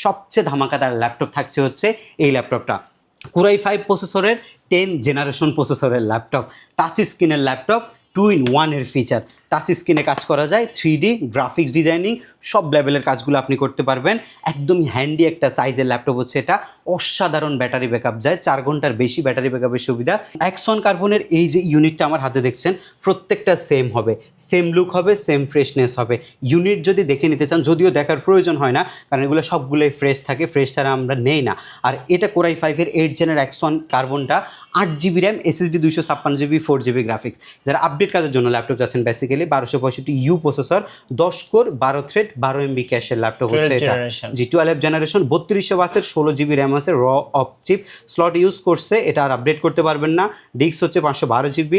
সবচেয়ে ধামাকাদার ল্যাপটপ থাকছে হচ্ছে এই ল্যাপটপটা। কোরাই 5 প্রসেসরের 10 জেনারেশন প্রসেসরের ল্যাপটপ, টাচ স্ক্রিনের ল্যাপটপ, 2-in-1 এর ফিচার। টাচ স্ক্রিনে কাজ করা যায়, 3D গ্রাফিক্স ডিজাইনিং সব লেভেলের কাজগুলো আপনি করতে পারবেন। একদমই হ্যান্ডি একটা সাইজের ল্যাপটপ হচ্ছে এটা। অসাধারণ ব্যাটারি ব্যাকআপ যায়, 4 ঘন্টার বেশি ব্যাটারি ব্যাকআপের সুবিধা। অ্যাক্সন কার্বনের এই যে ইউনিটটা আমার হাতে দেখছেন, প্রত্যেকটা সেম হবে, সেম লুক হবে, সেম ফ্রেশনেস হবে। ইউনিট যদি দেখে নিতে চান, যদিও দেখার প্রয়োজন হয় না, কারণ এগুলো সবগুলোই ফ্রেশ থাকে, ফ্রেশ ছাড়া আমরা নেই না। আর এটা কোরাই 5-এর 8 জেনের অ্যাক্সন কার্বনটা, 8GB RAM, SSD 256GB, 4GB graphics. যারা আপডেট কাজের জন্য ল্যাপটপ যাচ্ছেন, basically 1265U processor, 10 core, 12 thread, 12 MB ক্যাশের ল্যাপটপ হচ্ছে এটা। জি 12 জেনারেশন, 3200 ওয়াটের, 16GB র্যাম আছে, র অফ চিপ স্লট ইউজ করছে, এটা আর আপডেট করতে পারবেন না। ডিস্ক হচ্ছে 512GB।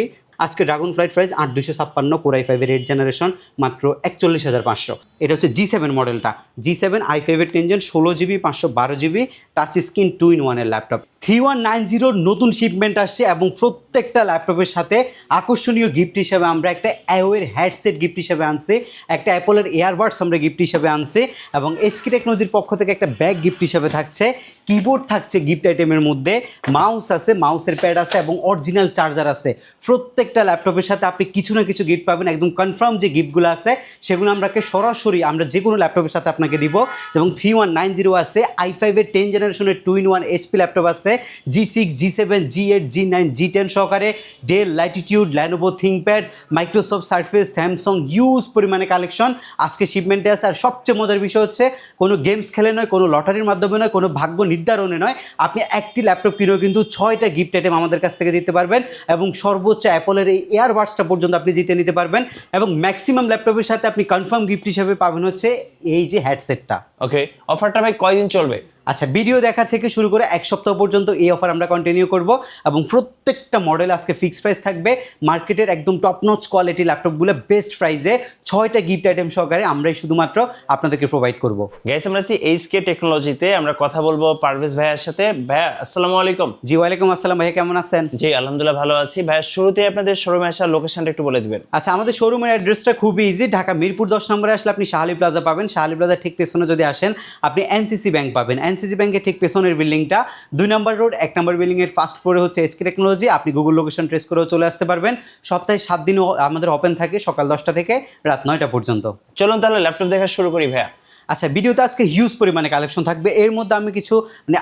আজকে ড্রাগন ফ্লাইট প্রাইস 8256, কোরাই 5-এর 8 জেনারেশন, মাত্র 41,500। এটা হচ্ছে G7 মডেলটা, G7 i5-এর 10 gen, 16GB, 512GB, touch screen 2-in-1 এর ল্যাপটপ। 3190 নতুন শিপমেন্ট আসছে এবং প্রত্যেকটা ল্যাপটপের সাথে আকর্ষণীয় গিফট হিসেবে আমরা একটা অ্যাওয়ের হেডসেট গিফট হিসেবে আনছি, একটা অ্যাপলের এয়ারবাডস আমরা গিফট হিসেবে আনছি, এবং এইচকে টেকনোলজির পক্ষ থেকে একটা ব্যাগ গিফট হিসেবে থাকছে। কিবোর্ড থাকছে গিফট আইটেমের মধ্যে, মাউস আছে, মাউসের প্যাড আছে এবং অরিজিনাল চার্জার আছে। প্রত্যেকটা ল্যাপটপের সাথে আপনি কিছু না কিছু গিফট পাবেন। একদম কনফার্ম যে গিফটগুলো আছে সেগুলো আমরাকে সরাসরি আমরা যে কোনো ল্যাপটপের সাথে আপনাকে দিব। এবং 3190 আছে, i5-এর 10 জেনারেশনের 2-in-1 HP ল্যাপটপ আছে, G6, G7, G8, G9, G10 সহকারে, Dell, Latitude, Lenovo ThinkPad, Microsoft Surface, Samsung, huge পরিমাণে কালেকশন আজকে শিপমেন্টে আছে। আর সবচেয়ে মজার বিষয় হচ্ছে কোনো গেমস খেলে নয়, কোনো লটারির মাধ্যমে নয়, কোনো ভাগ্য নির্ধারণে নয়, আপনি একটি ল্যাপটপ কিনেও কিন্তু 6টা গিফট আইটেম আমাদের কাছ থেকে জিততে পারবেন, এবং সর্বোচ্চ অ্যাপলের এই এয়ারবাডসটা পর্যন্ত আপনি জিতে নিতে পারবেন। এবং ম্যাক্সিমাম ল্যাপটপের সাথে আপনি কনফার্ম গিফট হিসেবে পাবেন হচ্ছে এই যে হেডসেটটা। ওকে, অফারটা ভাই কয়দিন চলবে? আচ্ছা, ভিডিও দেখার থেকে শুরু করে 1 সপ্তাহ পর্যন্ত এই অফার আমরা কন্টিনিউ করব, এবং প্রত্যেকটা মডেল আজকে ফিক্সড প্রাইস থাকবে। মার্কেটের একদম টপ নচ কোয়ালিটি ল্যাপটপগুলো বেস্ট প্রাইসে 6টা গিফট আইটেম সহকারে আমরাই শুধুমাত্র আপনাদেরকে প্রোভাইড করব। গাইস, আমরা আছি এইচকে টেকনোলজিতে, আমরা কথা বলবো পারভেজ ভাইয়ের সাথে। ভাইয়া আসসালামু আলাইকুম। জি ওয়ালাইকুম আসসালাম, ভাইয়া কেমন আছেন? জি আলহামদুলিল্লাহ ভালো আছি। ভাইয়া শুরুতে আপনাদের শোরুমে আসার লোকেশনটা একটু বলে দিবেন। আচ্ছা, আমাদের শোরুমের অ্যাড্রেসটা খুবই ইজি। ঢাকা মিরপুর 10 নম্বরে আসলে আপনি শাহালি প্লাজা পাবেন। শাহালি প্লাজা ঠিক পেছনে যদি আসেন, আপনি এনসিসি ব্যাংক পাবেন। এনসিসি ব্যাংকের ঠিক পেছনের বিল্ডিংটা 2 নম্বর রোড, 1 নম্বর বিল্ডিংয়ের ফার্স্ট ফ্লোরে হচ্ছে এইচকে টেকনোলজি। আপনি গুগল লোকেশন ট্রেস করেও চলে আসতে পারবেন। সপ্তাহে 7 দিনও আমাদের ওপেন থাকে, সকাল 10টা থেকে রাত 9টা পর্যন্ত। চলুন তাহলে ল্যাপটপ দেখা শুরু করি ভাইয়া। আচ্ছা, ভিডিওতে আজকে হিউজ পরিমাণে কালেকশন থাকবে। এর মধ্যে আমি কিছু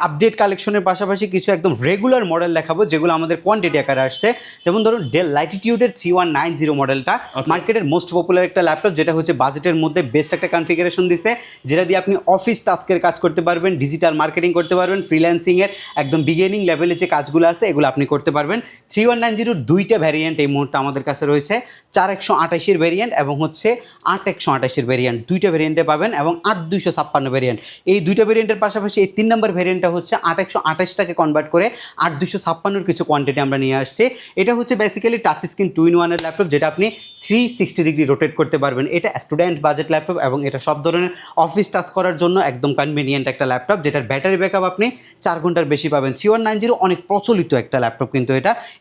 আপডেট কালেকশনের পাশাপাশি কিছু একদম রেগুলার মডেল দেখাবো, যেগুলো আমাদের কোয়ান্টিটি আকারে আসছে। যেমন ধরুন ডেল ল্যাটিটিউডের 3190 মডেলটা, মার্কেটের মোস্ট পপুলার একটা ল্যাপটপ, যেটা হচ্ছে বাজেটের মধ্যে বেস্ট একটা কনফিগারেশন দিছে, যেটা দিয়ে আপনি অফিস টাস্কের কাজ করতে পারবেন, ডিজিটাল মার্কেটিং করতে পারবেন, ফ্রিল্যান্সিংয়ের একদম বিগিনিং লেভেলে যে কাজগুলো আছে এগুলো আপনি করতে পারবেন। 3190 দুইটা ভ্যারিয়েন্ট এই মুহূর্তে আমাদের কাছে রয়েছে, 4128-এর ভ্যারিয়েন্ট এবং হচ্ছে 8128-এর ভ্যারিয়েন্ট। দুইটা ভ্যারিয়েন্টে পাবেন, এবং 8256 ভ্যারিয়েন্ট। এই দুইটা ভ্যারিয়েন্টের পাশাপাশি এই 3 নম্বর ভ্যারিয়েন্টটা হচ্ছে 8128টাকে কনভার্ট করে 8256-এর কিছু কোয়ান্টিটি আমরা নিয়ে আসছি। এটা হচ্ছে বেসিক্যালি টাচ স্ক্রিন 2-in-1 এর ল্যাপটপ, যেটা আপনি 360 ডিগ্রি রোটেট করতে পারবেন। এটা স্টুডেন্ট বাজেট ল্যাপটপ, এবং এটা সব ধরনের অফিস টাস্ক করার জন্য একদম কনভিনিয়েন্ট একটা ল্যাপটপ, যেটার ব্যাটারি ব্যাকআপ আপনি 4 ঘন্টার বেশি পাবেন। 3190 অনেক প্রচলিত একটা ল্যাপটপ কিন্তু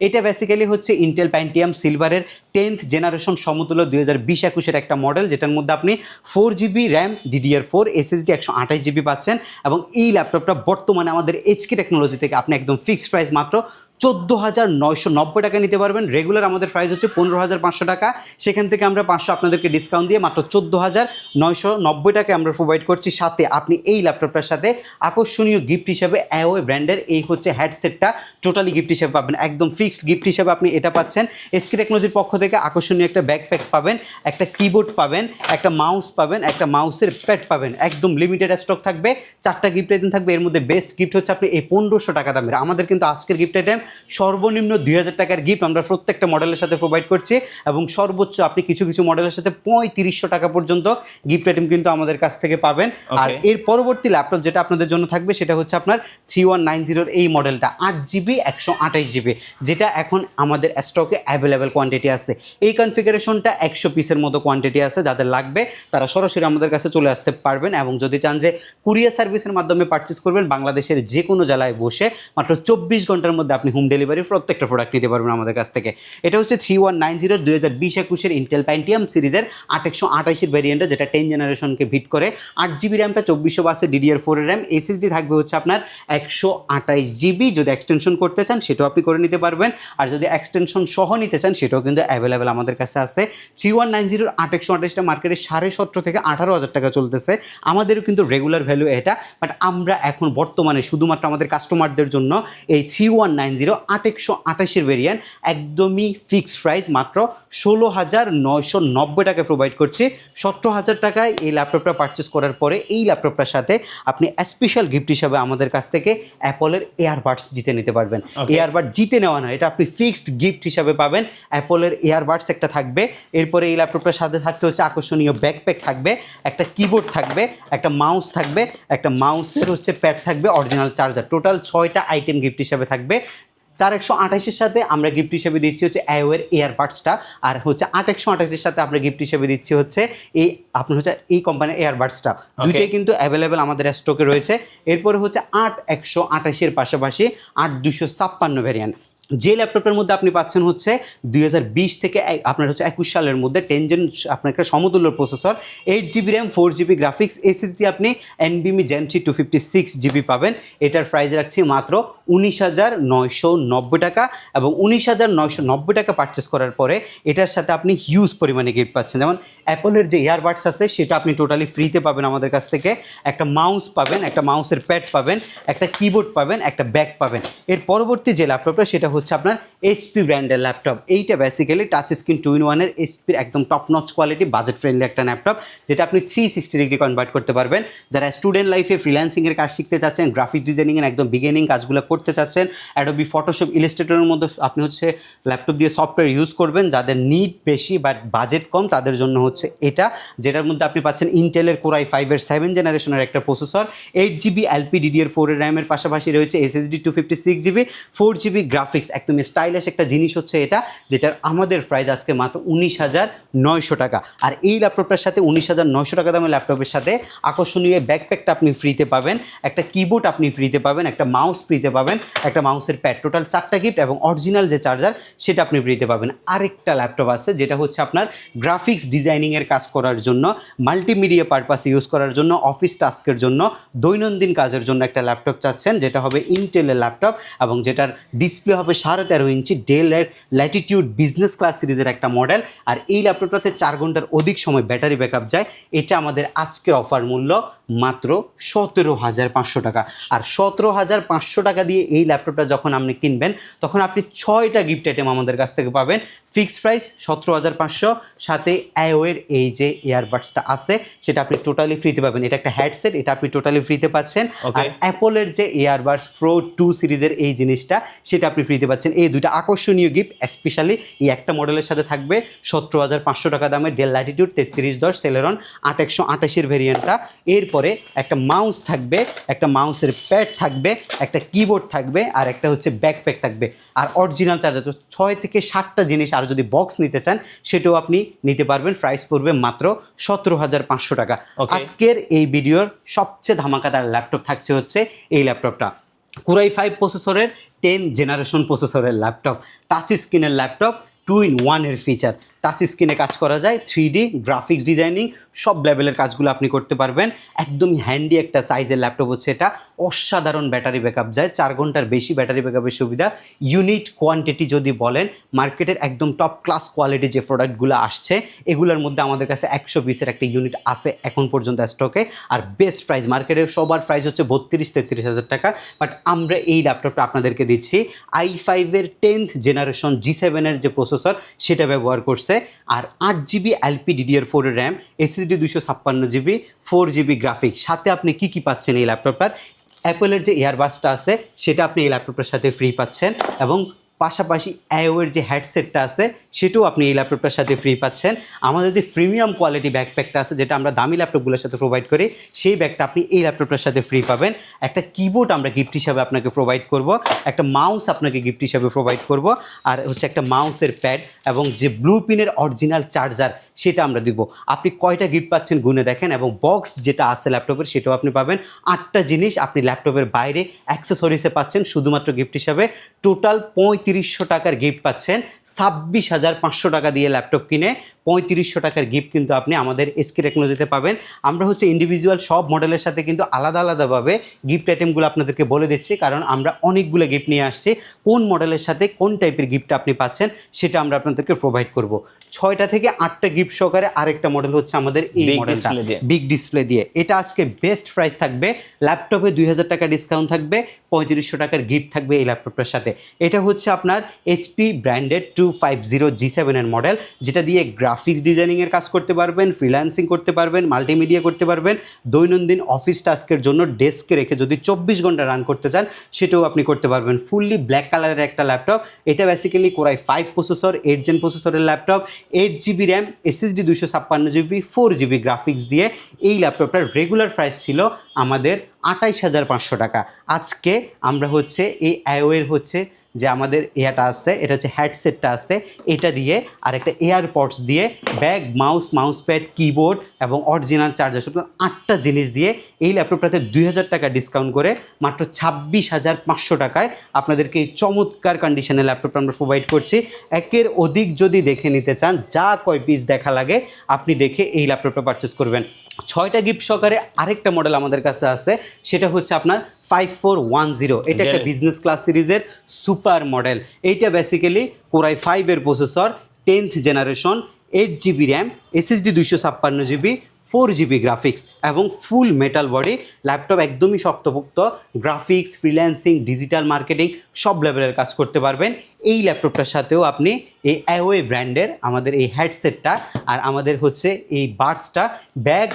এটা বেসিক্যালি হচ্ছে ইন্টেল প্যান্টিয়াম সিলভারের 10th জেনারেশন সমতুল্য 2020-21-এর একটা মডেল, যেটার মধ্যে আপনি 4GB RAM, DDR4 SSD 128GB পাচ্ছেন। এবং এই ল্যাপটপটা বর্তমানে আমাদের এইচকে টেকনোলজি থেকে আপনি একদম ফিক্সড প্রাইস মাত্র 14,990 টাকা নিতে পারবেন। রেগুলার আমাদের প্রাইস হচ্ছে 15,500 টাকা, সেখান থেকে আমরা 500 আপনাদেরকে ডিসকাউন্ট দিয়ে মাত্র 14,990 টাকায় আমরা প্রোভাইড করছি। সাথে আপনি এই ল্যাপটপটার সাথে আকর্ষণীয় গিফট হিসেবে অ্যাওয়ে ব্র্যান্ডের এই হচ্ছে হেডসেটটা টোটালি গিফট হিসেবে পাবেন। একদম ফিক্সড গিফট হিসেবে আপনি এটা পাচ্ছেন। এইচকে টেকনোলজির পক্ষ থেকে আকর্ষণীয় একটা ব্যাকপ্যাক পাবেন, একটা কিবোর্ড পাবেন, একটা মাউস পাবেন, একটা মাউসের প্যাড পাবেন। একদম লিমিটেড স্টক থাকবে, 4টা গিফট আইটেম থাকবে। এর মধ্যে বেস্ট গিফট হচ্ছে আপনি এই 1500 টাকা দামের আমাদের কিন্তু আজকের গিফট আইটেম সর্বনিম্ন 2000 টাকার গিফট আমরা প্রত্যেকটা মডেলের সাথে প্রোভাইড করছি, এবং সর্বোচ্চ আপনি কিছু কিছু মডেলের সাথে 3500 টাকা পর্যন্ত গিফট আইটেম কিন্তু আমাদের কাছ থেকে পাবেন। আর এর পরবর্তী ল্যাপটপ যেটা আপনাদের জন্য থাকবে সেটা হচ্ছে আপনার 3190-এর এই মডেলটা, 8GB 128GB, যেটা এখন আমাদের স্টকে অ্যাভেলেবেল কোয়ান্টিটি আছে। এই কনফিগারেশনটা 100 পিসের মতো কোয়ান্টিটি আছে, যাদের লাগবে তারা সরাসরি আমাদের কাছে চলে আসতে পারবেন। এবং যদি চান যে কুরিয়ার সার্ভিসের মাধ্যমে পারচেস করবেন, বাংলাদেশের যে কোনো জেলায় বসে মাত্র 24 ঘন্টার মধ্যে আপনি হোম হোম ডেলিভারি প্রত্যেকটা প্রোডাক্ট নিতে পারবেন আমাদের কাছ থেকে। এটা হচ্ছে 3190 2020-21 ইন্টেল প্যান্টিয়াম সিরিজের 828 ভ্যারিয়েন্টে, যেটা 10 জেনারেশনকে ভিট করে। 8GB র্যামটা 2400 DDR4 এর র্যাম, এসএসডি থাকবে হচ্ছে আপনার 128GB। যদি এক্সটেনশন করতে চান সেটাও আপনি করে নিতে পারবেন, আর যদি এক্সটেনশন সহ নিতে চান সেটাও কিন্তু অ্যাভেলেবেল আমাদের কাছে আছে। 3190 828টা মার্কেটে 17.5 থেকে 18,000 টাকা চলতেছে, আমাদেরও কিন্তু রেগুলার ভ্যালু এটা। বাট আমরা এখন বর্তমানে শুধুমাত্র আমাদের কাস্টমারদের জন্য এই 3190 828 ভেরিয়েন্ট একদমই ফিক্সড প্রাইস মাত্র 16,990 টাকা প্রোভাইড করছি। 17,000 টাকায় এই ল্যাপটপটা পারচেস করার পরে এই ল্যাপটপটার সাথে আপনি স্পেশাল গিফট হিসাবে আমাদের কাছ থেকে অ্যাপলের এয়ারবাডস জিতে নিতে পারবেন। এয়ারবাড জিতে নেওয়া না, এটা আপনি ফিক্সড গিফট হিসাবে পাবেন। অ্যাপলের এয়ারবাডস একটা থাকবে, এরপরে এই ল্যাপটপটার সাথে থাকতে হচ্ছে আকর্ষণীয় ব্যাকপ্যাক থাকবে, একটা কিবোর্ড থাকবে, একটা মাউস থাকবে, একটা মাউসের হচ্ছে প্যাড থাকবে, অরিজিনাল চার্জার। টোটাল 6টা আইটেম গিফট হিসাবে থাকবে। 4128-এর সাথে আমরা গিফট হিসেবে দিচ্ছি হচ্ছে অ্যাওয়ের এয়ারবাডসটা, আর হচ্ছে 8128-এর সাথে আমরা গিফট হিসেবে দিচ্ছি হচ্ছে এই আপনার হচ্ছে এই কোম্পানির এয়ারবাডসটা। দুইটাই কিন্তু অ্যাভেলেবেল আমাদের স্টকে রয়েছে। এরপরে হচ্ছে 8128-এর পাশাপাশি 8256 ভ্যারিয়েন্ট। যে ল্যাপটপের মধ্যে আপনি পাচ্ছেন হচ্ছে 2020 থেকে আপনার হচ্ছে 21 সালের মধ্যে 10 জেন আপনার একটা সমতুল্য processor, 8GB RAM, 4GB graphics, SSD আপনি NVMe Gen 3 256GB পাবেন। এটার প্রাইস রাখছি মাত্র 19,990 টাকা, এবং 19,990 টাকা পারচেস করার পরে এটার সাথে আপনি হিউজ পরিমাণে গিফট পাচ্ছেন। যেমন অ্যাপলের যে ইয়ারবাডস আছে সেটা আপনি টোটালি ফ্রিতে পাবেন আমাদের কাছ থেকে, একটা মাউস পাবেন, একটা মাউসের প্যাড পাবেন, একটা কিবোর্ড পাবেন, একটা ব্যাগ পাবেন। এর পরবর্তী যে ল্যাপটপটা সেটা হচ্ছে আপনার HP ব্র্যান্ডের ল্যাপটপ। এইটা বেসিক্যালি টাচ স্ক্রিন 2-in-1 HPর একদম top notch quality budget friendly একটা ল্যাপটপ, যেটা আপনি 360 ডিগ্রি কনভার্ট করতে পারবেন। যারা স্টুডেন্ট লাইফে ফ্রিল্যান্সিংয়ের কাজ শিখতে চাচ্ছেন, গ্রাফিক ডিজাইনিংয়ের একদম বিগিনিং কাজগুলো করতে চাচ্ছেন, অ্যাডোবি ফটোশপ, ইলাস্ট্রেটরের মধ্যে আপনি হচ্ছে ল্যাপটপ দিয়ে সফটওয়্যার ইউজ করবেন, যাদের নিড বেশি বাট বাজেট কম তাদের জন্য হচ্ছে এটা, যেটার মধ্যে আপনি পাচ্ছেন ইন্টেলের Core i5-এর 7 জেনারেশনের একটা প্রসেসর, 8GB LPDDR4 এর র্যামের পাশাপাশি রয়েছে SSD 256GB, 4GB গ্রাফিক্স। একদম স্টাইলিশ একটা জিনিস হচ্ছে এটা, যেটার আমাদের প্রাইস আজকে মাত্র 19,900 টাকা। আর এই ল্যাপটপটার সাথে 19,900 টাকা দামের ল্যাপটপের সাথে আকর্ষণীয় ব্যাকপ্যাকটা আপনি ফ্রিতে পাবেন, একটা কিবোর্ড আপনি ফ্রিতে পাবেন, একটা মাউস ফ্রিতে পাবেন, একটা মাউসের প্যাড, টোটাল 4টা গিফট, এবং অরিজিনাল যে চার্জার সেটা আপনি ফ্রিতে পাবেন। আরেকটা ল্যাপটপ আছে যেটা হচ্ছে আপনার গ্রাফিক্স ডিজাইনিংয়ের কাজ করার জন্য, মাল্টিমিডিয়া পারপাসে ইউজ করার জন্য, অফিস টাস্কের জন্য, দৈনন্দিন কাজের জন্য একটা ল্যাপটপ চাচ্ছেন, যেটা হবে ইন্টেলের ল্যাপটপ, এবং যেটার ডিসপ্লে হবে 13.5 ইঞ্চি ডেলের ল্যাটিটিউড বিজনেস ক্লাস সিরিজের একটা মডেল। আর এই ল্যাপটপটাতে 4 ঘন্টার অধিক সময় ব্যাটারি ব্যাকআপ যায়। এটা আমাদের আজকের অফার মূল্য মাত্র 17,500 টাকা। আর 17,500 টাকা দিয়ে এই ল্যাপটপটা যখন আপনি কিনবেন তখন আপনি 6টা গিফট আইটেম আমাদের কাছ থেকে পাবেন। ফিক্সড প্রাইস 17,500, সাথে অ্যাওয়ের এই যে ইয়ারবাডসটা আছে সেটা আপনি টোটালি ফ্রিতে পাবেন। এটা একটা হেডসেট, এটা আপনি টোটালি ফ্রিতে পাচ্ছেন। আর অ্যাপলের যে এয়ারবাডস প্রো 2 সিরিজের এই জিনিসটা সেটা আপনি ফ্রিতে পাচ্ছেন। এই দুইটা আকর্ষণীয় গিফট স্পেশালি এই একটা মডেলের সাথে থাকবে 17,500 টাকা দামে ডেল ল্যাটিটিউড 3310 সেলেরন 8128-এর ভেরিয়েন্টটা। এরপরে একটা মাউস থাকবে, একটা মাউসের প্যাড থাকবে, একটা কিবোর্ড থাকবে, আর একটা হচ্ছে ব্যাকপ্যাক থাকবে, আর অরিজিনাল চার্জার। তো 6 থেকে 7টা জিনিস, আর যদি বক্স নিতে চান সেটাও আপনি নিতে পারবেন। প্রাইস পড়বে মাত্র 17,500 টাকা। আজকের এই ভিডিওর সবচেয়ে ধামাকাদার ল্যাপটপ থাকছে হচ্ছে এই ল্যাপটপটা, Core i5 প্রসেসরের 10 জেনারেশন প্রসেসরের ল্যাপটপ, টাচ স্ক্রিনের ল্যাপটপ, 2-in-1 এর ফিচার। টাচ স্ক্রিনে কাজ করা যায়, 3D গ্রাফিক্স ডিজাইনিং সব লেভেলের কাজগুলো আপনি করতে পারবেন। একদম হ্যান্ডি একটা সাইজের ল্যাপটপ হচ্ছে এটা। অসাধারণ ব্যাটারি ব্যাকআপ যায়, 4 ঘন্টার বেশি ব্যাটারি ব্যাকআপের সুবিধা। ইউনিট কোয়ান্টিটি যদি বলেন, মার্কেটের একদম টপ ক্লাস কোয়ালিটি যে প্রোডাক্টগুলো আসছে এগুলোর মধ্যে আমাদের কাছে 100 পিসের একটা ইউনিট আছে এখন পর্যন্ত স্টকে। আর বেস্ট প্রাইস, মার্কেটের সবার প্রাইস হচ্ছে 32-33 হাজার টাকা, বাট আমরা এই ল্যাপটপটা আপনাদেরকে দিচ্ছি i5-এর 10th জেনারেশন G7-এর যে প্রসেসর সেটা ব্যবহার করছে, আর 8GB LPDDR4 এর RAM, SSD 256GB, 4GB graphics. সাথে আপনি কি পাচ্ছেন এই ল্যাপটপটার? অ্যাপলের যে এয়ারবাডসটা আছে সেটা আপনি এই ল্যাপটপটার সাথে ফ্রি পাচ্ছেন, এবং পাশাপাশি অ্যাওয়ের যে হেডসেটটা আছে সেটাও আপনি এই ল্যাপটপটার সাথে ফ্রি পাচ্ছেন। আমাদের যে প্রিমিয়াম কোয়ালিটি ব্যাকপ্যাকটা আছে, যেটা আমরা দামি ল্যাপটপগুলোর সাথে প্রোভাইড করি, সেই ব্যাগটা আপনি এই ল্যাপটপটার সাথে ফ্রি পাবেন। একটা কিবোর্ড আমরা গিফট হিসাবে আপনাকে প্রোভাইড করব, একটা মাউস আপনাকে গিফট হিসাবে প্রোভাইড করব, আর হচ্ছে একটা মাউসের প্যাড এবং যে ব্লু পিনের অরিজিনাল চার্জার সেটা আমরা দিব। আপনি কয়টা গিফট পাচ্ছেন গুনে দেখেন, এবং বক্স যেটা আছে ল্যাপটপের সেটাও আপনি পাবেন। 8টা জিনিস আপনি ল্যাপটপের বাইরে অ্যাক্সেসরিজে পাচ্ছেন শুধুমাত্র গিফট হিসাবে। টোটাল 3500 টাকার গিফট পাচ্ছেন। 26,500 টাকা দিয়ে ল্যাপটপ কিনে 3500 টাকার গিফট কিন্তু আপনি আমাদের এসকে টেকনোলজিতে পাবেন। আমরা হচ্ছে ইন্ডিভিজুয়াল সব মডেলের সাথে কিন্তু আলাদা আলাদাভাবে গিফট আইটেমগুলো আপনাদেরকে বলে দিচ্ছি, কারণ আমরা অনেকগুলো গিফট নিয়ে আসছি। কোন মডেলের সাথে কোন টাইপের গিফট আপনি পাচ্ছেন সেটা আমরা আপনাদেরকে প্রোভাইড করব। 6টা থেকে 8টা গিফট সহকারে আরেকটা মডেল হচ্ছে আমাদের এই মডেলটা, বিগ ডিসপ্লে দিয়ে। এটা আজকে বেস্ট প্রাইস থাকবে, ল্যাপটপে 2000 টাকা ডিসকাউন্ট থাকবে, 3500 টাকার গিফট থাকবে এই ল্যাপটপটার সাথে। এটা হচ্ছে আপনার এইচপি ব্র্যান্ডেড 250 G7 এর মডেল, যেটা দিয়ে গ্রাফিক্স ডিজাইনিংয়ের কাজ করতে পারবেন, ফ্রিল্যান্সিং করতে পারবেন, মাল্টিমিডিয়া করতে পারবেন। দৈনন্দিন অফিস টাস্কের জন্য ডেস্কে রেখে যদি 24 ঘন্টা রান করতে চান সেটাও আপনি করতে পারবেন। ফুললি ব্ল্যাক কালারের একটা ল্যাপটপ। এটা বেসিক্যালি কোরাই 5 প্রসেসর, 8 জেন প্রসেসরের laptop, 8GB RAM, SSD 256GB, 4GB graphics দিয়ে। এই ল্যাপটপটার রেগুলার প্রাইস ছিল আমাদের 28,500 টাকা। আজকে আমরা হচ্ছে এই আইওয়ের হচ্ছে যে আমাদের এটা আছে, এটা হচ্ছে হেডসেটটা আছে, এটা দিয়ে আর একটা এয়ারপডস দিয়ে, ব্যাগ, মাউস প্যাড, কিবোর্ড এবং অরিজিনাল চার্জার, শুধু 8টা জিনিস দিয়ে এই ল্যাপটপটাতে 2000 টাকা ডিসকাউন্ট করে মাত্র 26,500 টাকায় আপনাদেরকে এই চমৎকার কন্ডিশনের ল্যাপটপটা আমরা প্রোভাইড করছি। একের অধিক যদি দেখে নিতে চান, যা কয় পিস দেখা লাগে আপনি দেখে এই ল্যাপটপটা পারচেস করবেন। 6টা গিফট সহকারে আরেকটা মডেল আমাদের কাছে আছে, সেটা হচ্ছে আপনার 5410। এটা একটা বিজনেস ক্লাস সিরিজের সুপার মডেল। এইটা বেসিক্যালি কোরাই 5 এর processor, 10th generation, 8GB RAM, SSD 256GB, 4GB graphics এবং ফুল মেটাল বডি ল্যাপটপ। একদমই শক্তপোক্ত, গ্রাফিক্স, ফ্রিল্যান্সিং, ডিজিটাল মার্কেটিং সব লেভেলের কাজ করতে পারবেন। এই ল্যাপটপটার সাথেও আপনি এই অ্যাওয়ে ব্র্যান্ডের আমাদের এই হেডসেটটা আর আমাদের হচ্ছে এই বাডসটা, ব্যাগ,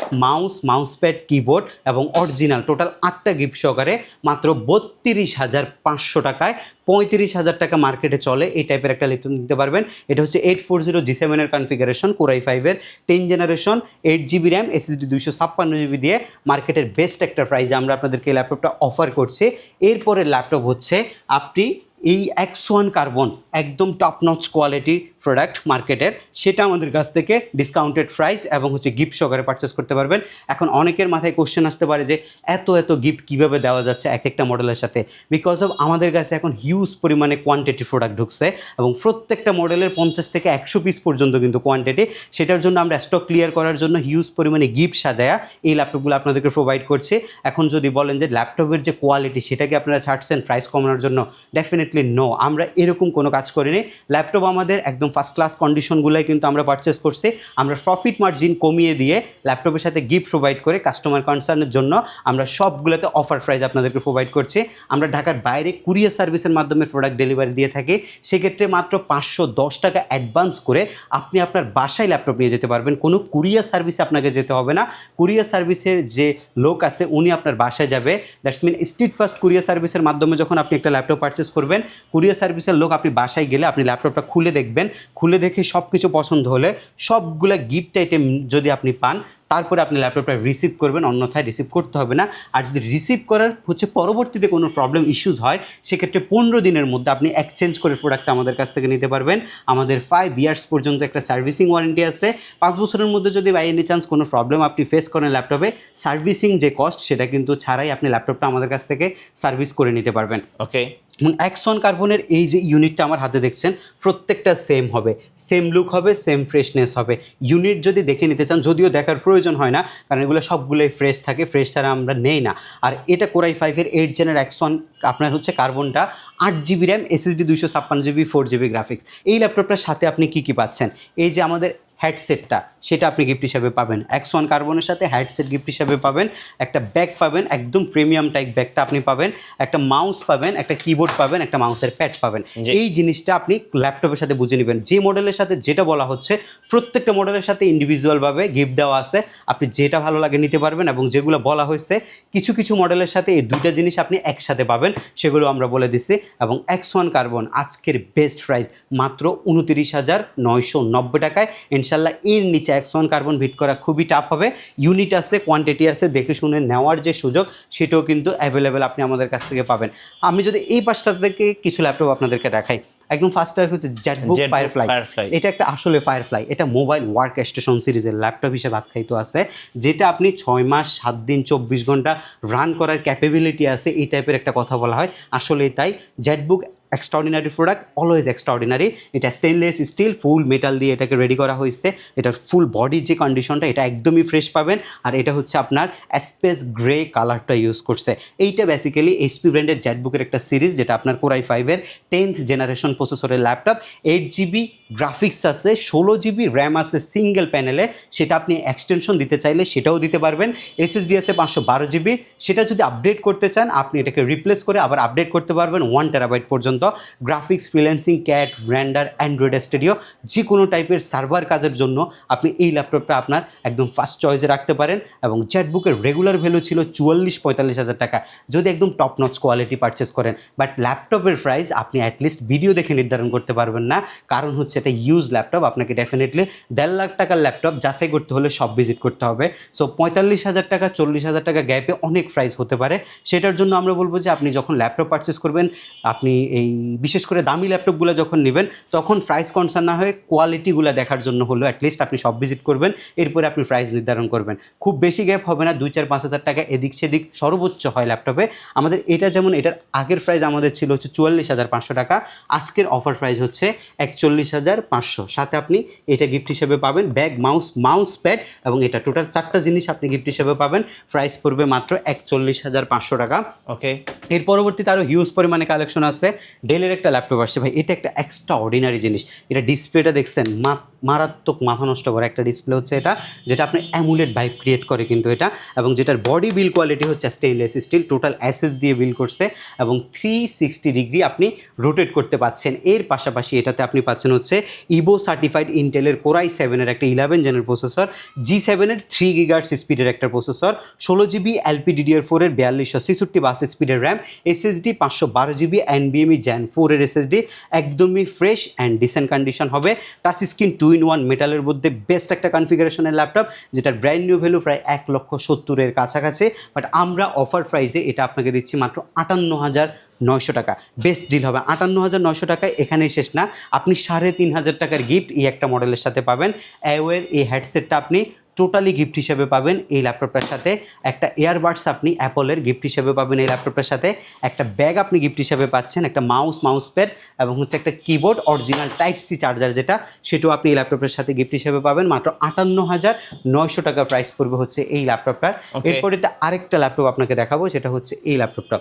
মাউস প্যাড, কিবোর্ড এবং অরিজিনাল টোটাল 8টা গিফট সহকারে মাত্র 32,500 টাকায়। 35,000 টাকা মার্কেটে চলে এই টাইপের একটা ল্যাপটপ নিতে পারবেন। এটা হচ্ছে 840 G7 এর কনফিগারেশন, কোরাই 5 এর 10 generation, 8GB RAM, SSD 256GB দিয়ে মার্কেটের বেস্ট একটা প্রাইসে আমরা আপনাদেরকে এই ল্যাপটপটা অফার করছি। এরপরের ল্যাপটপ হচ্ছে আপনি এই X1 কার্বন, একদম টপ নচ কোয়ালিটি প্রোডাক্ট মার্কেটের, সেটা আমাদের কাছ থেকে ডিসকাউন্টেড প্রাইস এবং হচ্ছে গিফট সহকারে পারচেস করতে পারবেন। এখন অনেকের মাথায় কোশ্চেন আসতে পারে যে এত গিফট কীভাবে দেওয়া যাচ্ছে এক একটা মডেলের সাথে। বিকজ অফ আমাদের কাছে এখন হিউজ পরিমাণে কোয়ান্টিটি প্রোডাক্ট ঢুকছে এবং প্রত্যেকটা মডেলের 50 থেকে 100 পিস পর্যন্ত কিন্তু কোয়ান্টিটি। সেটার জন্য আমরা স্টক ক্লিয়ার করার জন্য হিউজ পরিমাণে গিফট সাজায়া এই ল্যাপটপগুলো আপনাদেরকে প্রোভাইড করছি। এখন যদি বলেন যে ল্যাপটপের যে কোয়ালিটি সেটাকে আপনারা ছাড়ছেন প্রাইস কমানোর জন্য, ডেফিনেটলি নো, আমরা এরকম কোনো কাজ করিনি। ল্যাপটপ আমাদের একদম ফার্স্ট ক্লাস কন্ডিশনগুলোই কিন্তু আমরা পারচেস করছি। আমরা প্রফিট মার্জিন কমিয়ে দিয়ে ল্যাপটপের সাথে গিফট প্রোভাইড করে কাস্টমার কনসার্নের জন্য আমরা সবগুলোতে অফার প্রাইস আপনাদেরকে প্রোভাইড করছি। আমরা ঢাকার বাইরে কুরিয়ার সার্ভিসের মাধ্যমে প্রোডাক্ট ডেলিভারি দিয়ে থাকি। সেক্ষেত্রে মাত্র 510 টাকা অ্যাডভান্স করে আপনি আপনার বাসায় ল্যাপটপ নিয়ে যেতে পারবেন। কোনো কুরিয়ার সার্ভিসে আপনাকে যেতে হবে না। কুরিয়ার সার্ভিসের যে লোক আছে উনি আপনার বাসায় যাবে। That's mean street fast courier সার্ভিসের মাধ্যমে যখন আপনি একটা ল্যাপটপ পারচেস করবেন, কুরিয়ার সার্ভিসের লোক আপনি বাসায় গেলে আপনি ল্যাপটপটা খুলে দেখবেন, খুলে দেখে সব কিছু পছন্দ হলে সবগুলো গিফট আইটেম যদি আপনি পান, তারপরে আপনি ল্যাপটপটা রিসিভ করবেন, অন্যথায় রিসিভ করতে হবে না। আর যদি রিসিভ করার হচ্ছে পরবর্তীতে কোনো প্রবলেম ইস্যুস হয়, সেক্ষেত্রে 15 দিনের মধ্যে আপনি এক্সচেঞ্জ করে প্রোডাক্টটা আমাদের কাছ থেকে নিতে পারবেন। আমাদের 5 ইয়ার্স পর্যন্ত একটা সার্ভিসিং ওয়ারেন্টি আছে। 5 বছরের মধ্যে যদি বাই এনি চান্স কোনো প্রবলেম আপনি ফেস করেন ল্যাপটপে, সার্ভিসিং যে কস্ট সেটা কিন্তু ছাড়াই আপনি ল্যাপটপটা আমাদের কাছ থেকে সার্ভিস করে নিতে পারবেন। ওকে। X1 কার্বনের এই যে ইউনিটটা আমার হাতে দেখছেন, প্রত্যেকটা সেম হবে, সেম লুক হবে, সেম ফ্রেশনেস হবে। ইউনিট যদি দেখে নিতে চান, যদিও দেখার প্রয়োজন হয় না, কারণ এগুলো সবগুলোই ফ্রেশ থাকে, ফ্রেশ ছাড়া আমরা নেই না। আর এটা কোরাই 5 এর 8 জেনের X1 আপনার হচ্ছে কার্বনটা, 8GB RAM, SSD 256GB, 4GB graphics. এই ল্যাপটপটার সাথে আপনি কী পাচ্ছেন? এই যে আমাদের হেডসেটটা, সেটা আপনি গিফট হিসাবে পাবেন। X1 কার্বনের সাথে হেডসেট গিফট হিসাবে পাবেন, একটা ব্যাগ পাবেন, একদম প্রিমিয়াম টাইপ ব্যাগটা আপনি পাবেন, একটা মাউস পাবেন, একটা কিবোর্ড পাবেন, একটা মাউসের প্যাড পাবেন। এই জিনিসটা আপনি ল্যাপটপের সাথে বুঝে নেবেন। যে মডেলের সাথে যেটা বলা হচ্ছে প্রত্যেকটা মডেলের সাথে ইন্ডিভিজুয়ালভাবে গিফট দেওয়া আছে, আপনি যেটা ভালো লাগে নিতে পারবেন। এবং যেগুলো বলা হয়েছে কিছু কিছু মডেলের সাথে এই দুইটা জিনিস আপনি একসাথে পাবেন, সেগুলো আমরা বলে দিচ্ছি। এবং X1 কার্বন আজকের বেস্ট প্রাইস মাত্র 29,990 টাকায়। ইনশাল্লাহ এর নিচে X1 কার্বন বিট করা খুবই টাফ হবে। ইউনিট আছে, কোয়ান্টিটি আছে, দেখে শুনে নেওয়ার যে সুযোগ সেটাও কিন্তু অ্যাভেলেবেল আপনি আমাদের কাছ থেকে পাবেন। আমি যদি এই পাঁচটা থেকে কিছু ল্যাপটপ আপনাদেরকে দেখাই, একদম ফার্স্টটা হচ্ছে জেটবুক ফায়ারফ্লাই। এটা একটা আসলে ফায়ারফ্লাই, এটা মোবাইল ওয়ার্ক স্টেশন সিরিজের ল্যাপটপ হিসেবে আখ্যায়িত আছে, যেটা আপনি 6 মাস 7 দিন 24 ঘন্টা রান করার ক্যাপাবিলিটি আছে, এই টাইপের একটা কথা বলা হয়। আসলেই তাই, Jetbook extraordinary product, always extraordinary. এটা স্টেনলেস স্টিল ফুল মেটাল দিয়ে এটাকে রেডি করা হয়েছে। এটার ফুল বডি যে কন্ডিশনটা এটা একদমই ফ্রেশ পাবেন। আর এটা হচ্ছে আপনার স্পেস গ্রে কালারটা ইউজ করছে। এইটা বেসিক্যালি এইচপি ব্র্যান্ডের জেটবুকের একটা সিরিজ, যেটা আপনার কোরাই 5-এর 10th জেনারেশন প্রসেসরের ল্যাপটপ। 8GB গ্রাফিক্স আছে, 16GB র্যাম আছে সিঙ্গেল প্যানেলে, সেটা আপনি এক্সটেনশন দিতে চাইলে সেটাও দিতে পারবেন। এসএসডি আছে 512GB, সেটা যদি আপডেট করতে চান আপনি এটাকে রিপ্লেস করে আবার আপডেট করতে পারবেন 1TB পর্যন্ত। Graphics, freelancing, cat, render, Android studio, যে কোনো টাইপের সার্ভার কাজের জন্য আপনি এই ল্যাপটপটা আপনার একদম ফার্স্ট চয়েসে রাখতে পারেন। এবং জেটবুকের রেগুলার ভ্যালু ছিল 44-45 হাজার টাকা যদি একদম টপ নচ কোয়ালিটি পারচেস করেন। বাট ল্যাপটপের প্রাইস আপনি অ্যাটলিস্ট ভিডিও দেখে নির্ধারণ করতে পারবেন না, কারণ হচ্ছে এটা ইউজ ল্যাপটপ। আপনাকে ডেফিনেটলি 1.5 লাখ টাকার ল্যাপটপ যাচাই করতে হলে সব ভিজিট করতে হবে। সো 45 হাজার টাকা 40 হাজার টাকা গ্যাপে অনেক প্রাইস হতে পারে। সেটার জন্য আমরা বলবো যে আপনি যখন ল্যাপটপ পারচেস করবেন, আপনি এই বিশেষ করে দামি ল্যাপটপগুলো যখন নেবেন, তখন প্রাইস কনসার্ন না হয়ে কোয়ালিটিগুলো দেখার জন্য হলো অ্যাটলিস্ট আপনি সব ভিজিট করবেন, এরপরে আপনি প্রাইস নির্ধারণ করবেন। খুব বেশি গ্যাপ হবে না, 2-4-5 হাজার টাকা এদিক সেদিক সর্বোচ্চ হয় ল্যাপটপে। আমাদের এটা যেমন, এটার আগের প্রাইস আমাদের ছিল হচ্ছে 44,500 টাকা, আজকের অফার প্রাইস হচ্ছে 41,500। সাথে আপনি এটা গিফট হিসেবে পাবেন ব্যাগ, মাউস প্যাড, এবং এটা টোটাল 4টা জিনিস আপনি গিফট হিসেবে পাবেন। প্রাইস পড়বে মাত্র 41,500 টাকা। ওকে, এর পরবর্তীতে আরও হিউজ পরিমাণে কালেকশন আছে। ডেলের একটা ল্যাপটপ আসছে ভাই, এটা একটা এক্সট্রা অর্ডিনারি জিনিস। এটা ডিসপ্লেটা দেখছেন, মারাত্মক মাথা নষ্ট করা একটা ডিসপ্লে হচ্ছে এটা, যেটা আপনি অ্যামুলেট ভাইব ক্রিয়েট করে কিন্তু এটা। এবং যেটার বডি বিল কোয়ালিটি হচ্ছে স্টেনলেস স্টিল, টোটাল এসএস দিয়ে বিল করছে, এবং 360 ডিগ্রি আপনি রোটেট করতে পাচ্ছেন। এর পাশাপাশি এটাতে আপনি পাচ্ছেন হচ্ছে ইভো সার্টিফাইড ইন্টেলের কোরাই 7-এর একটা 11 জেনের প্রসেসর, G7-এর 3 GHz স্পিডের একটা প্রসেসর, 16GB LPDDR4-এর 4266 বাস স্পিডের RAM, SSD 512GB NVMe Gen 4-এর এসএসডি, একদমই ফ্রেশ অ্যান্ড ডিসেন্ট কন্ডিশন হবে। টাচ স্ক্রিন 2-in-1 মেটালের মধ্যে বেস্ট একটা কনফিগারেশনের ল্যাপটপ, যেটার ব্র্যান্ড নিউ ভ্যালু প্রায় 1,70,000-এর কাছাকাছি। বাট আমরা অফার প্রাইসে এটা আপনাকে দিচ্ছি মাত্র 58,900 টাকা। বেস্ট ডিল হবে। 58,900 টাকায় এখানেই শেষ না, আপনি 3,500 টাকার গিফট এই একটা মডেলের সাথে পাবেন। অ্যাওয়ের এই হেডসেটটা আপনি টোটালি গিফট হিসেবে পাবেন এই ল্যাপটপটার সাথে। একটা এয়ারবাডস আপনি অ্যাপলের গিফট হিসেবে পাবেন এই ল্যাপটপটার সাথে। একটা ব্যাগ আপনি গিফট হিসেবে পাচ্ছেন, একটা মাউস প্যাড, এবং হচ্ছে একটা কিবোর্ড অরিজিনাল টাইপ-সি চার্জার, যেটা সেটাও আপনি এই ল্যাপটপের সাথে গিফট হিসেবে পাবেন। মাত্র 58,900 টাকা প্রাইস পড়বে হচ্ছে এই ল্যাপটপটার। এরপরে আরেকটা ল্যাপটপ আপনাকে দেখাবো, সেটা হচ্ছে এই ল্যাপটপটা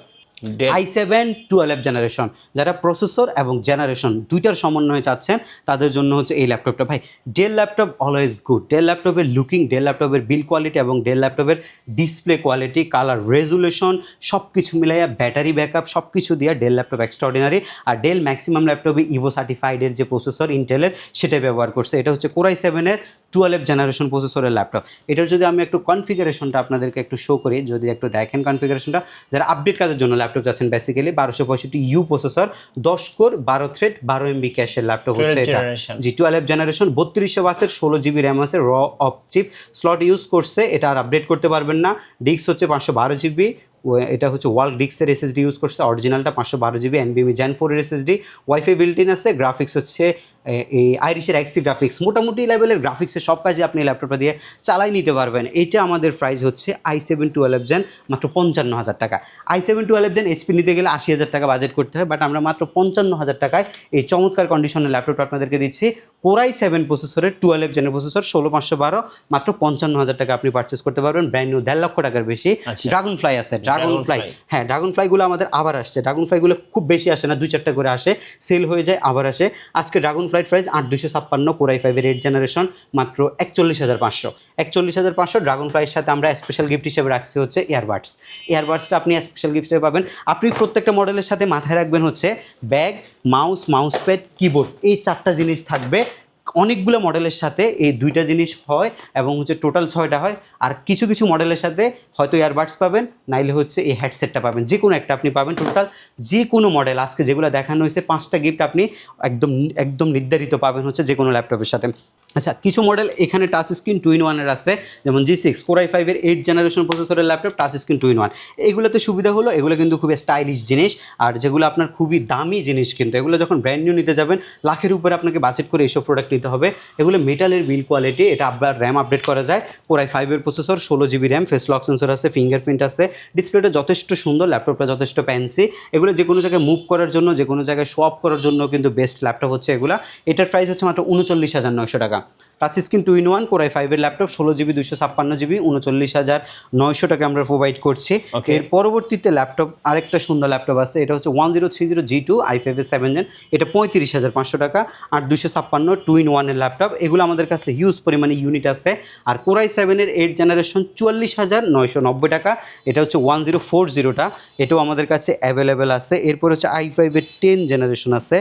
i7 12 জেনারেশন। যারা প্রসেসর এবং জেনারেশন দুইটার সমন্বয়ে চাচ্ছেন তাদের জন্য হচ্ছে এই ল্যাপটপটা। ভাই Dell laptop always good. Dell ল্যাপটপের লুকিং, ডেল ল্যাপটপের বিল কোয়ালিটি এবং ডেল ল্যাপটপের ডিসপ্লে কোয়ালিটি, কালার রেজুলেশন সব কিছু মিলাইয়া, ব্যাটারি ব্যাকআপ সব কিছু দিয়ে ডেল ল্যাপটপ এক্সট্রাঅর্ডিনারি। আর ডেল ম্যাক্সিমাম ল্যাপটপে ইভো সার্টিফাইডের যে প্রসেসর ইন্টেলের সেটাই ব্যবহার করছে। এটা হচ্ছে কোরাই 7-এর 12 জেনারেশন প্রসেসরের ল্যাপটপ। এটার যদি আমি একটু কনফিগারেশনটা আপনাদেরকে একটু শো করি, যদি একটু দেখেন কনফিগারেশনটা, যারা আপডেট কাজের জন্য ল্যাপটপ যাচ্ছেন, basically 1265U processor, 10 core 12 thread 12 MB ক্যাশের ল্যাপটপ হচ্ছে এটা। জি 12 জেনারেশন, 3200 বাসের 16GB র্যাম আছে, র অফ চিপ স্লট ইউজ করছে। এটা আর আপডেট করতে পারবেন না। ডিস্ক হচ্ছে 512GB, এটা হচ্ছে ওয়াল ডিক্সের এসএসডি ইউজ করছে, অরিজিনালটা 512GB NVMe Gen 4-এর এসএসডি, ওয়াইফাই বিল্ট ইন আছে। গ্রাফিক্স হচ্ছে এই আইরিশের এক্সি গ্রাফিক্স, মোটামুটি লেভেলের গ্রাফিক্সের সব কাজে আপনি ল্যাপটপটা দিয়ে চালাই নিতে পারবেন। এইটা আমাদের প্রাইস হচ্ছে i7 12 Gen, মাত্র 55,000 টাকা। i7 12 Gen HP নিতে গেলে 80,000 টাকা বাজেট করতে হয়, বাট আমরা মাত্র 55,000 টাকায় এই চমৎকার কন্ডিশনের ল্যাপটপটা আপনাদেরকে দিচ্ছি। কোরাই 7 প্রসেসরের 12 জেনের প্রসেসর, 16512, মাত্র 55,000 টাকা আপনি পারচেস করতে পারবেন। ব্র্যান্ড নিউ 1.5 লক্ষ টাকার বেশি। ড্রাগন ফ্লাই আছে, ড্রাগন ফ্লাই, হ্যাঁ ড্রাগন ফ্লাইগুলো আমাদের আবার আসছে। ড্রাগন ফ্লাইগুলো খুব বেশি আসে না, 2-4টা করে আসে, সেল হয়ে যায়, আবার আসে। আজকে dragon fly flight price 8256, core i 5 এর 8 জেনারেশন মাত্র 41,500। 41,500 ড্রাগন ফ্লাইয়ের সাথে আমরা স্পেশাল গিফট হিসেবে রাখছি হচ্ছে ইয়ারবাডসটা আপনি স্পেশাল গিফট হিসেবে পাবেন। আপনি প্রত্যেকটা মডেলের সাথে মাথায় রাখবেন হচ্ছে ব্যাগ, মাউস প্যাড, কিবোর্ড, এই 4টা জিনিস থাকবে। অনেকগুলো মডেলের সাথে এই 2টা জিনিস হয় এবং হচ্ছে টোটাল 6টা হয়। আর কিছু কিছু মডেলের সাথে হয়তো ইয়ারবাডস পাবেন, নাইলে হচ্ছে এই হেডসেটটা পাবেন, যে কোনো একটা আপনি পাবেন। টোটাল যে কোনো মডেল আজকে যেগুলো দেখানো হয়েছে 5টা গিফট আপনি একদম নির্ধারিত পাবেন হচ্ছে যে কোনো ল্যাপটপের সাথে। আচ্ছা, কিছু মডেল এখানে টাচ স্ক্রিন 2-in-1 এর আছে, যেমন G6 কোরাই 5 এর 8 জেনারেশন প্রসেসরের ল্যাপটপ, টাচ স্ক্রিন 2-in-1। এগুলোতে সুবিধা হলো এগুলো কিন্তু খুবই স্টাইলিশ জিনিস, আর যেগুলো আপনার খুবই দামি জিনিস, কিন্তু এগুলো যখন ব্র্যান্ড নিউ নিতে যাবেন লাখের উপরে আপনাকে বাজেট করে এইসব প্রোডাক্ট নিতে হবে। এগুলো মেটালের বিল কোয়ালিটি, এটা আবার র্যাম আপডেট করা যায়। কোরাই 5 এর processor, 16 GB RAM, face lock sensor আছে, ফিঙ্গারপ্রিন্ট আছে, ডিসপ্লেটা যথেষ্ট সুন্দর, ল্যাপটপটা যথেষ্ট ফ্যান্সি। এগুলো যে কোনো জায়গায় মুভ করার জন্য, যে কোনো জায়গায় শো অফ করার জন্য কিন্তু বেস্ট ল্যাপটপ হচ্ছে এগুলা। এটার প্রাইস হচ্ছে মাত্র 39,900 টাকা। টাচ স্ক্রিন 2-in-1 কোরাই 5 এর ল্যাপটপ, 16 GB 256 GB, 39,900 টাকা আমরা প্রোভাইড করছি। এর পরবর্তীতে ল্যাপটপ আরেকটা সুন্দর ল্যাপটপ আছে, এটা হচ্ছে 1030 G2 i5 এর 7 জেন, এটা 35,500 টাকা। আর 256 2-in-1 এর ল্যাপটপ, এগুলো আমাদের কাছে হিউজ পরিমাণে ইউনিট আছে। আর কোরাই 7 এর 8 জেনারেশন 44,990 টাকা, এটা হচ্ছে 1040টা, এটাও আমাদের কাছে অ্যাভেলেবেল আছে। এরপর হচ্ছে i5 এর 10 জেনারেশন আছে,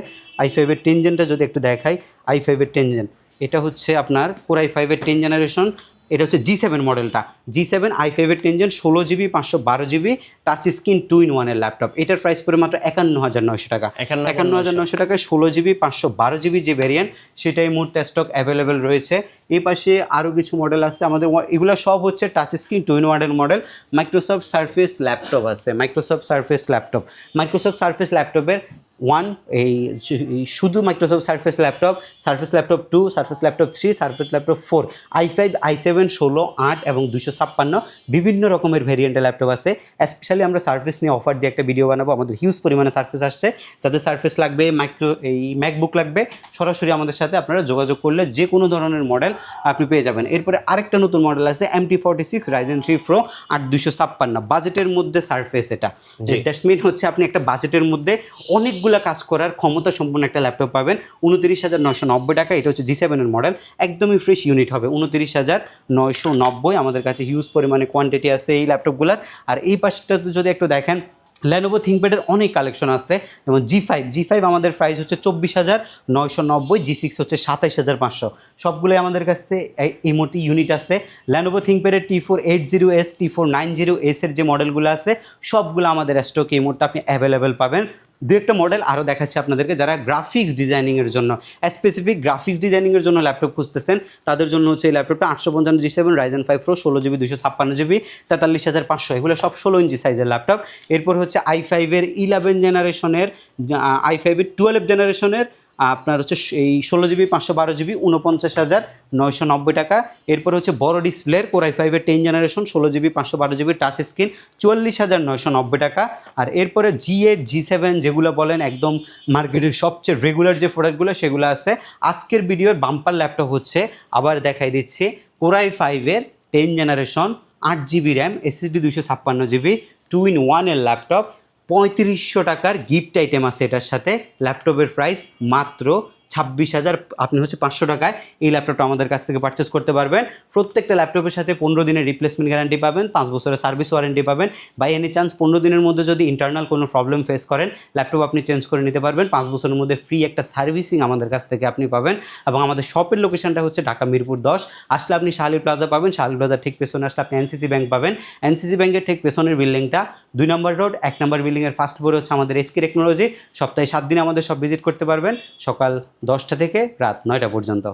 i5 এর 10 জেনটা যদি একটু দেখাই, i5 এর 10 জেন, এটা হচ্ছে আপনার কোরাই 5 এর 10 জেনারেশন, এটা হচ্ছে G7 মডেলটা, G7 i5 এর 10 gen, 16 GB 512 GB, touch screen 2-in-1 এর ল্যাপটপ। এটার প্রাইস পড়ে মাত্র 51,900 টাকা। 51,900 টাকায় 16 GB 512 GB যে ভেরিয়েন্ট, সেটা এই মুহূর্তে স্টক অ্যাভেলেবেল রয়েছে। এই পাশে আরও কিছু মডেল আছে আমাদের, এগুলো সব হচ্ছে টাচ স্ক্রিন 2-in-1 এর মডেল। মাইক্রোসফট সারফেস ল্যাপটপ আছে, মাইক্রোসফট সারফেস ল্যাপটপের শুধু Microsoft surface laptop 2, surface laptop 3, surface laptop 4, i5, i7, 16, 8 এবং 256 বিভিন্ন রকমের ভেরিয়েন্টের ল্যাপটপ আছে। স্পেশালি আমরা সারফেস নিয়ে অফার দিয়ে একটা ভিডিও বানাবো। আমাদের হিউজ পরিমাণে সারফেস আসছে, যাদের সারফেস লাগবে, ম্যাকবুক লাগবে, সরাসরি আমাদের সাথে আপনারা যোগাযোগ করলে যে কোনো ধরনের মডেল আপনি পেয়ে যাবেন। এরপরে আরেকটা নতুন মডেল আছে MT46 Ryzen 3 Pro 8256, বাজেটের মধ্যে সারফেস। এটা দ্যাটস মিন হচ্ছে আপনি একটা বাজেটের মধ্যে অনেকগুলা কাজ করার ক্ষমতা সম্পন্ন একটা ল্যাপটপ পাবেন 29,990 টাকা। এটা হচ্ছে G7 এর মডেল, একদমই ফ্রেশ ইউনিট হবে 29,990। আমাদের কাছে হিউজ পরিমাণে কোয়ান্টিটি আছে এই ল্যাপটপগুলোর। আর এই পাশটাতে যদি একটু দেখেন, লেনোভো থিংকপ্যাডের অনেক কালেকশন আছে, যেমন G5 আমাদের প্রাইস হচ্ছে 24,990, G6 হচ্ছে 27,500। সবগুলোই আমাদের কাছে এই মোটি ইউনিট আছে। লেনোভো থিংকপ্যাডের T480S, T490S এর যে মডেলগুলো আছে সবগুলো আমাদের স্টকে এই মুহূর্তে আপনি অ্যাভেলেবেল পাবেন। দু একটা মডেল আরও দেখাচ্ছি আপনাদেরকে, যারা গ্রাফিক্স ডিজাইনিংয়ের জন্য, স্পেসিফিক গ্রাফিক্স ডিজাইনিংয়ের জন্য ল্যাপটপ খুঁজতেছেন, তাদের জন্য হচ্ছে এই ল্যাপটপটা 855 G7 Ryzen 5 Pro, 16 GB 256 GB, 43,500। এগুলো সব 16 ইঞ্চি সাইজের ল্যাপটপ। এরপর হচ্ছে i5 এর 11 জেনারেশনের, i5 এর 12 জেনারেশনের আপনার হচ্ছে এই 16 GB 512 GB, 49,990 টাকা। এরপর হচ্ছে বড় ডিসপ্লের কোরাই 5 এর 10 generation, 16 GB 512 GB, touch screen, 44,990 টাকা। আর এরপরে G8 G7 যেগুলো বলেন একদম মার্কেটের সবচেয়ে রেগুলার যে প্রোডাক্টগুলো সেগুলো আছে। আজকের ভিডিওর বাম্পার ল্যাপটপ হচ্ছে, আবার দেখাই দিচ্ছি, কোরাই 5 এর 10 generation, 8 GB RAM, SSD 256 GB, 2-in-1 এর ল্যাপটপ, 3500 টাকার গিফট আইটেম আছে এটার সাথে। ল্যাপটপের প্রাইস মাত্র 26,500 টাকায় এই ল্যাপটপটা আমাদের কাছ থেকে পারচেস করতে পারবেন। প্রত্যেকটা ল্যাপটপের সাথে 15 দিনের রিপ্লেসমেন্ট গ্যারান্টি পাবেন, 5 বছরের সার্ভিস ওয়ারেন্টি পাবেন। বাই এনি চান্স 15 দিনের মধ্যে যদি ইন্টারনাল কোনো প্রবলেম ফেস করেন, ল্যাপটপ আপনি চেঞ্জ করে নিতে পারবেন। 5 বছরের মধ্যে ফ্রি একটা সার্ভিসিং আমাদের কাছ থেকে আপনি পাবেন। এবং আমাদের শপের লোকেশনটা হচ্ছে ঢাকা মিরপুর 10। আসলে আপনি শাহালি প্লাজা পাবেন, শাহালি প্লাজার ঠিক পেছনে আসলে আপনি এনসিসি ব্যাংক পাবেন। এনসিসি ব্যাংকের ঠিক পেছনের বিল্ডিংটা 2 নম্বর রোড, 1 নম্বর বিল্ডিংয়ের ফার্স্ট ফ্লোরে হচ্ছে আমাদের SK টেকনোলজি। সপ্তাহে 7 দিন আমাদের সব ভিজিট করতে পারবেন, সকাল 10টা থেকে রাত 9টা পর্যন্ত।